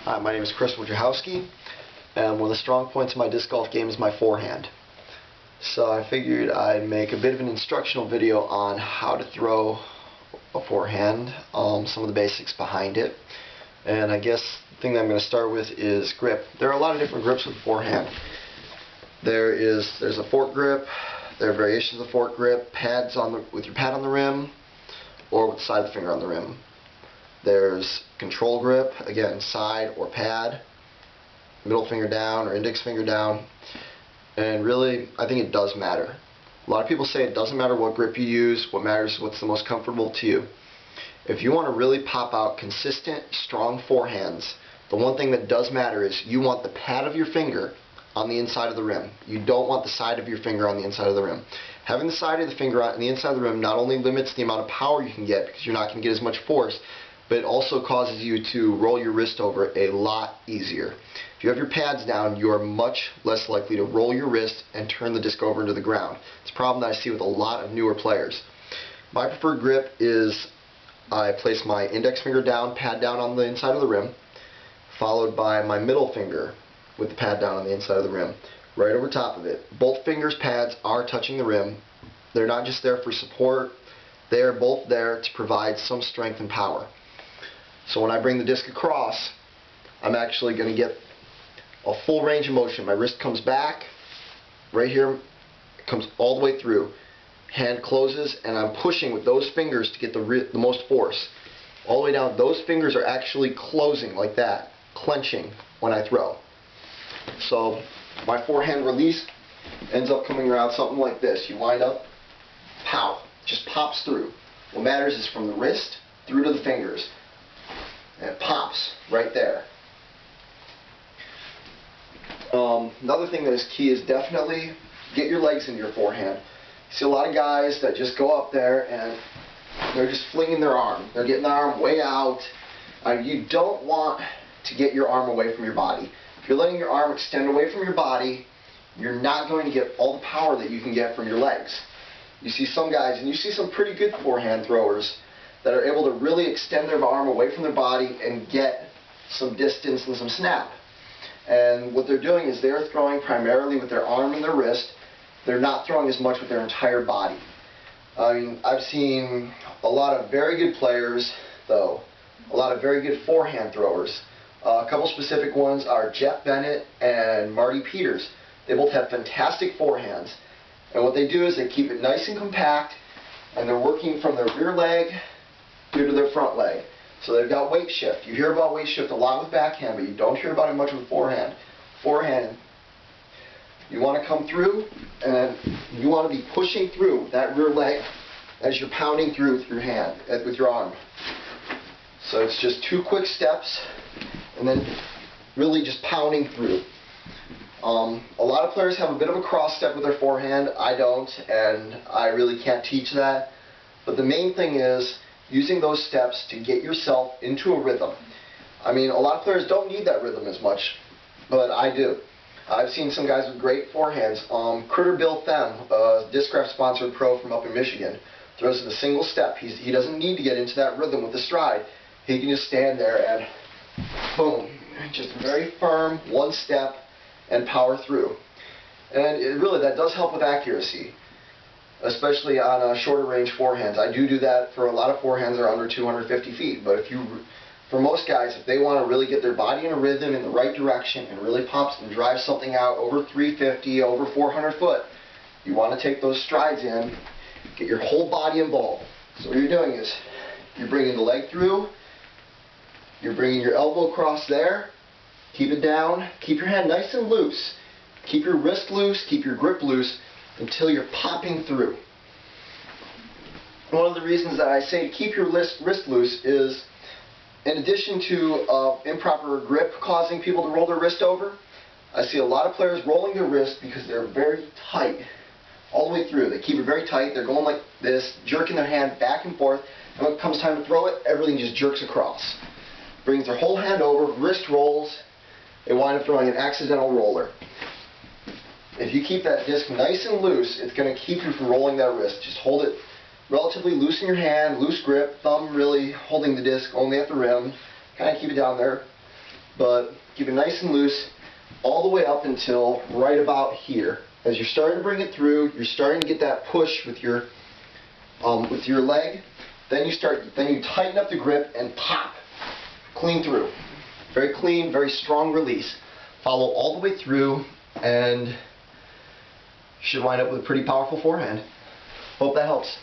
Hi, my name is Chris Wojciechowski, and one of the strong points of my disc golf game is my forehand. So I figured I'd make a bit of an instructional video on how to throw a forehand, some of the basics behind it. And I guess the thing that I'm going to start with is grip. There are a lot of different grips with forehand. There's a fork grip, there are variations of fork grip, pads with your pad on the rim, or with the side of the finger on the rim. There's control grip, again, side or pad, middle finger down or index finger down. And really, I think it does matter. A lot of people say it doesn't matter what grip you use, what matters is what's the most comfortable to you. If you want to really pop out consistent, strong forehands, the one thing that does matter is you want the pad of your finger on the inside of the rim. You don't want the side of your finger on the inside of the rim. Having the side of the finger on the inside of the rim not only limits the amount of power you can get because you're not going to get as much force, but it also causes you to roll your wrist over a lot easier. If you have your pads down, you are much less likely to roll your wrist and turn the disc over into the ground. It's a problem that I see with a lot of newer players. My preferred grip is I place my index finger down, pad down on the inside of the rim, followed by my middle finger with the pad down on the inside of the rim, right over top of it. Both fingers' pads are touching the rim. They're not just there for support, they're both there to provide some strength and power. So when I bring the disc across, I'm actually going to get a full range of motion. My wrist comes back, right here, it comes all the way through. Hand closes, and I'm pushing with those fingers to get the most force. All the way down, those fingers are actually closing like that, clenching when I throw. So my forehand release ends up coming around something like this. You wind up, pow, just pops through. What matters is from the wrist through to the fingers. And it pops right there. Another thing that is key is definitely get your legs into your forehand. You see a lot of guys that just go up there and they're just flinging their arm. They're getting their arm way out. You don't want to get your arm away from your body. If you're letting your arm extend away from your body, you're not going to get all the power that you can get from your legs. You see some guys, and you see some pretty good forehand throwers, that are able to really extend their arm away from their body and get some distance and some snap. And what they're doing is they're throwing primarily with their arm and their wrist. They're not throwing as much with their entire body. I mean, I've seen a lot of very good players, though, a lot of very good forehand throwers. A couple specific ones are Jeff Bennett and Marty Peters. They both have fantastic forehands. And what they do is they keep it nice and compact, and they're working from their rear leg through to their front leg. So they've got weight shift. You hear about weight shift a lot with backhand, but you don't hear about it much with forehand. Forehand, you want to come through, and you want to be pushing through that rear leg as you're pounding through with your hand, with your arm. So it's just 2 quick steps, and then really just pounding through. A lot of players have a bit of a cross step with their forehand. I don't, and I really can't teach that. But the main thing is using those steps to get yourself into a rhythm. I mean, a lot of players don't need that rhythm as much, but I do. I've seen some guys with great forehands. Critter Bill Them, a Discraft sponsored pro from up in Michigan, throws in a single step. He doesn't need to get into that rhythm with the stride. He can just stand there and boom, just very firm, one step, and power through. And really, that does help with accuracy, especially on shorter range forehands. I do that for a lot of forehands that are under 250 feet. But for most guys, if they want to really get their body in a rhythm in the right direction and really pops and drive something out over 350, over 400 foot, you want to take those strides in, get your whole body involved. So what you're doing is you're bringing the leg through, you're bringing your elbow across there, keep it down, keep your hand nice and loose, keep your wrist loose, keep your grip loose, until you're popping through. One of the reasons that I say keep your wrist loose is, in addition to improper grip causing people to roll their wrist over, I see a lot of players rolling their wrist because they're very tight all the way through. They keep it very tight, they're going like this, jerking their hand back and forth, and when it comes time to throw it, everything just jerks across. Brings their whole hand over, wrist rolls, they wind up throwing an accidental roller. If you keep that disc nice and loose, it's going to keep you from rolling that wrist. Just hold it relatively loose in your hand, loose grip, thumb really holding the disc only at the rim. Kind of keep it down there. but keep it nice and loose all the way up until right about here. As you're starting to bring it through, you're starting to get that push with your leg. Then you tighten up the grip and pop, clean through. Very clean, very strong release. Follow all the way through, and you should wind up with a pretty powerful forehand. Hope that helps.